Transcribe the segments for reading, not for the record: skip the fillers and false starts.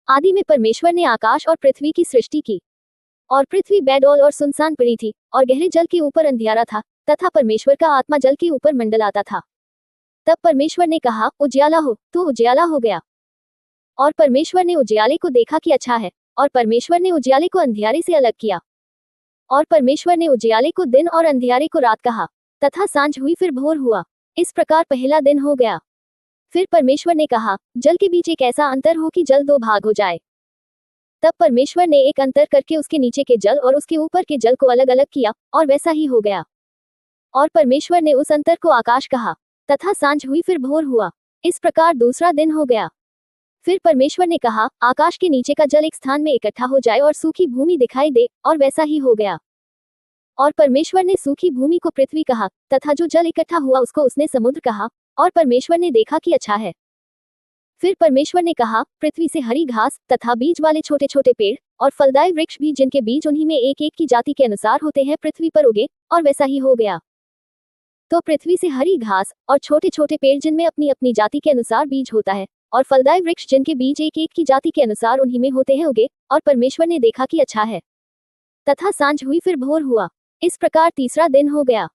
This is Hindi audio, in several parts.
आदि में परमेश्वर ने आकाश और पृथ्वी की सृष्टि की, और पृथ्वी बेडौल और सुनसान पड़ी थी, और गहरे जल के ऊपर अंधियारा था, तथा परमेश्वर का आत्मा जल के ऊपर मंडलाता था। तब परमेश्वर ने कहा, उजियाला हो, तो उजियाला हो गया। और परमेश्वर ने उजियाले को देखा कि अच्छा है, और परमेश्वर ने उजियाले को अंधियारे से अलग किया। और परमेश्वर ने उजियाले को दिन और अंधियारे को रात कहा, तथा सांझ हुई फिर भोर हुआ। इस प्रकार पहला दिन हो गया। फिर परमेश्वर ने कहा, जल के बीच एक ऐसा अंतर हो कि जल दो भाग हो जाए। तब परमेश्वर ने एक अंतर करके उसके नीचे के जल और उसके ऊपर के जल को अलग अलग किया, और वैसा ही हो गया। और परमेश्वर ने उस अंतर को आकाश कहा, तथा सांझ हुई फिर भोर हुआ। इस प्रकार दूसरा दिन हो गया। फिर परमेश्वर ने कहा, आकाश के नीचे का जल एक स्थान में इकट्ठा हो जाए और सूखी भूमि दिखाई दे, और वैसा ही हो गया। और परमेश्वर ने सूखी भूमि को पृथ्वी कहा, तथा जो जल इकट्ठा हुआ उसको उसने समुद्र कहा। और परमेश्वर ने देखा कि अच्छा है। फिर परमेश्वर ने कहा, पृथ्वी से हरी घास तथा बीज वाले छोटे छोटे पेड़ और फलदायी वृक्ष भी, जिनके बीज उन्हीं में एक एक की जाति के अनुसार होते हैं, पृथ्वी पर उगे, और वैसा ही हो गया। तो पृथ्वी से हरी घास और छोटे छोटे पेड़ जिनमें अपनी अपनी जाति के अनुसार बीज होता है, और फलदायी वृक्ष जिनके बीज एक एक की जाति के अनुसार उन्हीं में होते हैं, उगे। और परमेश्वर ने देखा कि अच्छा है। तथा सांझ हुई फिर भोर हुआ। इस प्रकार तीसरा दिन हो गया।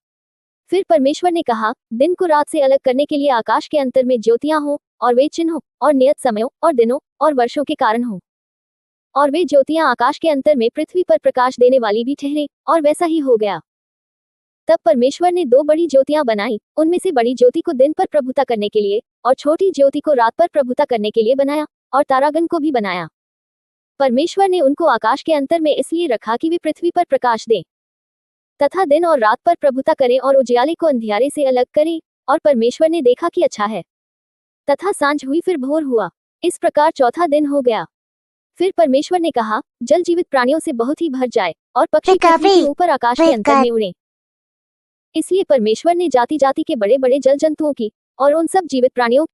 फिर परमेश्वर ने कहा, दिन को रात से अलग करने के लिए आकाश के अंतर में ज्योतियां हों, और वे चिन्हों और नियत समयों और दिनों और वर्षों के कारण हों। और वे ज्योतियां आकाश के अंतर में पृथ्वी पर प्रकाश देने वाली भी ठहरे, और वैसा ही हो गया। तब परमेश्वर ने दो बड़ी ज्योतियां बनाई, उनमें से बड़ी ज्योति को दिन पर प्रभुता करने के लिए, और छोटी ज्योति को रात पर प्रभुता करने के लिए बनाया, और तारागण को भी बनाया। परमेश्वर ने उनको आकाश के अंतर में इसलिए रखा कि वे पृथ्वी पर प्रकाश दें, तथा दिन और रात पर प्रभुता करें, और उजियाले को अंधियारे से अलग करें। और परमेश्वर ने देखा कि अच्छा है। तथा सांझ हुई फिर भोर हुआ। इस प्रकार चौथा दिन हो गया। फिर परमेश्वर ने कहा, जल जीवित प्राणियों से बहुत ही भर जाए, और पक्षी पृथ्वी के ऊपर आकाश के अंतर में उड़े। इसलिए परमेश्वर ने जाति जाति के बड़े बड़े जल जंतुओं की और उन सब जीवित प्राणियों